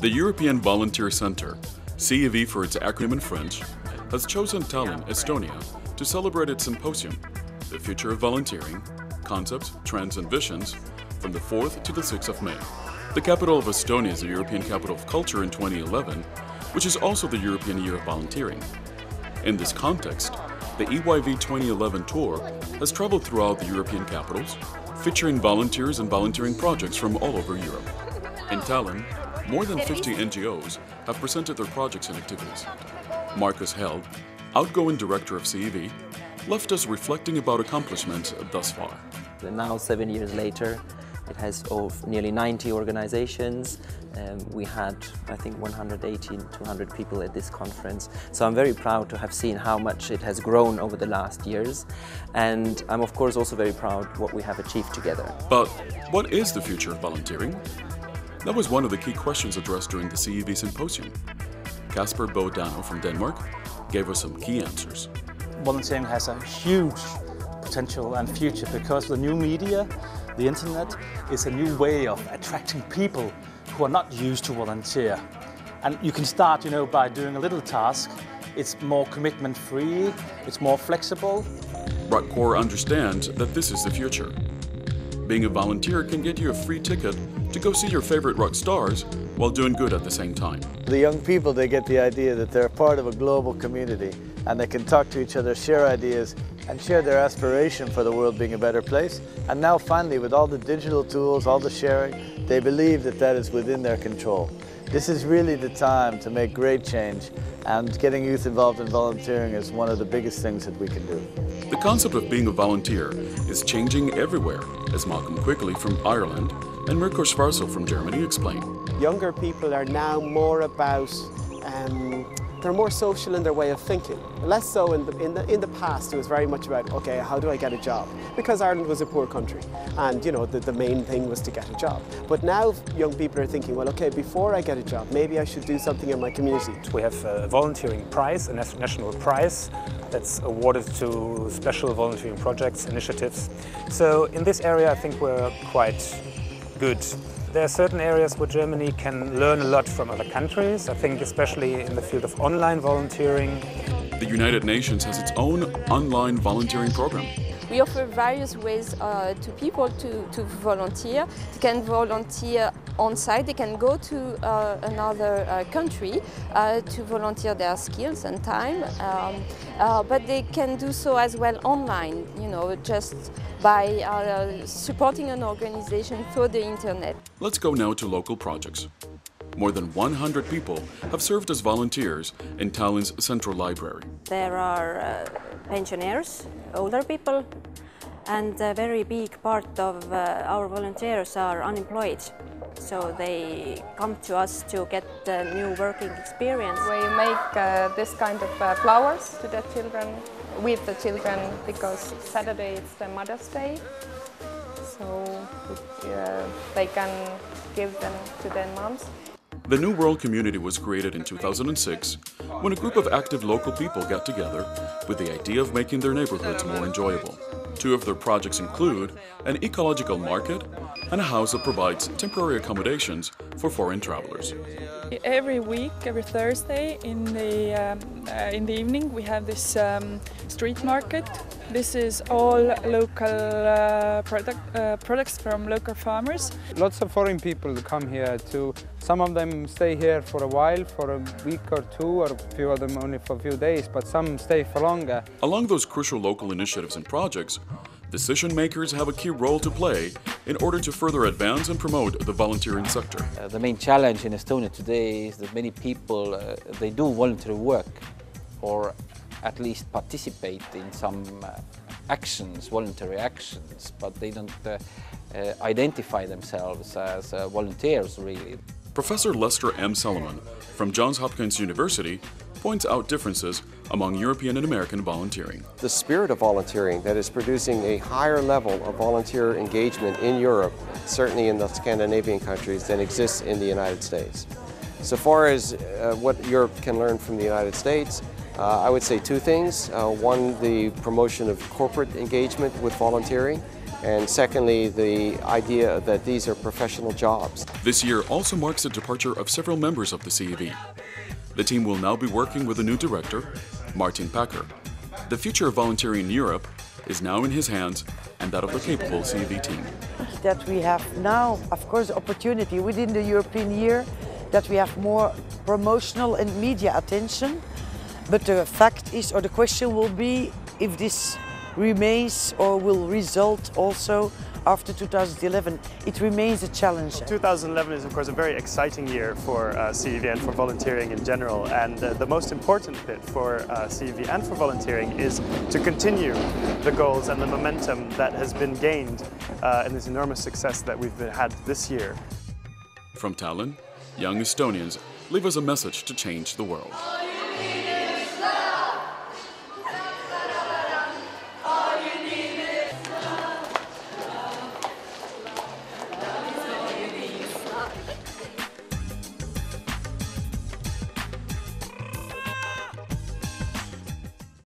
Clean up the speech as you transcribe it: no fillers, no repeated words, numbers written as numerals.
The European Volunteer Centre, CEV for its acronym in French, has chosen Tallinn, Estonia, to celebrate its symposium, The Future of Volunteering, Concepts, Trends and Visions, from the 4th to the 6th of May. The capital of Estonia is the European Capital of Culture in 2011, which is also the European Year of Volunteering. In this context, the EYV 2011 tour has traveled throughout the European capitals, featuring volunteers and volunteering projects from all over Europe. In Tallinn, more than 50 NGOs have presented their projects and activities. Markus Held, outgoing director of CEV, left us reflecting about accomplishments thus far. Now, 7 years later, it has nearly 90 organizations. We had, I think, 180 to 200 people at this conference. So I'm very proud to have seen how much it has grown over the last years. And I'm, of course, also very proud what we have achieved together. But what is the future of volunteering? That was one of the key questions addressed during the CEV Symposium. Kasper Bodano from Denmark gave us some key answers. Volunteering has a huge potential and future because the new media, the internet, is a new way of attracting people who are not used to volunteer. And you can start, by doing a little task. It's more commitment-free, it's more flexible. Rockcore understands that this is the future. Being a volunteer can get you a free ticket to go see your favorite rock stars while doing good at the same time. The young people, they get the idea that they're part of a global community and they can talk to each other, share ideas and share their aspiration for the world being a better place. And now finally, with all the digital tools, all the sharing, they believe that that is within their control. This is really the time to make great change, and getting youth involved in volunteering is one of the biggest things that we can do. The concept of being a volunteer is changing everywhere, as Malcolm Quigley from Ireland and Mirko Schwarzel from Germany explain. Younger people are now more about, they're more social in their way of thinking. Less so in the past, it was very much about, okay, how do I get a job? Because Ireland was a poor country and the main thing was to get a job. But now young people are thinking, well, okay, before I get a job, maybe I should do something in my community. We have a volunteering prize, a national prize that's awarded to special volunteering projects, initiatives. So in this area, I think we're quite good. There are certain areas where Germany can learn a lot from other countries. I think especially in the field of online volunteering. The United Nations has its own online volunteering program. We offer various ways to people to volunteer. They can volunteer on site, they can go to another country to volunteer their skills and time, but they can do so as well online, just by supporting an organization through the internet. Let's go now to local projects. More than 100 people have served as volunteers in Tallinn's Central Library. There are pensioners, older people, and a very big part of our volunteers are unemployed. So they come to us to get a new working experience. We make this kind of flowers to the children, with the children, because Saturday it's the Mother's Day. So they can give them to their moms. The New World community was created in 2006 when a group of active local people got together with the idea of making their neighborhoods more enjoyable. Two of their projects include an ecological market and a house that provides temporary accommodations for foreign travelers. Every week, every Thursday in the evening, we have this street market. This is all local products from local farmers. Lots of foreign people come here too. Some of them stay here for a while, for a week or two, or a few of them only for a few days, but some stay for longer. Along those crucial local initiatives and projects, decision makers have a key role to play in order to further advance and promote the volunteering sector. The main challenge in Estonia today is that many people, they do voluntary work or at least participate in some actions, voluntary actions, but they don't identify themselves as volunteers really. Professor Lester M. Solomon from Johns Hopkins University points out differences among European and American volunteering. The spirit of volunteering that is producing a higher level of volunteer engagement in Europe, certainly in the Scandinavian countries, than exists in the United States. So far as what Europe can learn from the United States, I would say two things. One, the promotion of corporate engagement with volunteering, And secondly, the idea that these are professional jobs. This year also marks the departure of several members of the CEV. The team will now be working with a new director, Martin Packer. The future of volunteering in Europe is now in his hands and that of the capable CEV team. That we have now, of course, opportunity within the European year that we have more promotional and media attention. But the fact is, or the question will be, if this remains or will result also after 2011. It remains a challenge. 2011 is of course a very exciting year for CEV and for volunteering in general, and the most important bit for CEV and for volunteering is to continue the goals and the momentum that has been gained in this enormous success that we've had this year. From Tallinn, young Estonians leave us a message to change the world.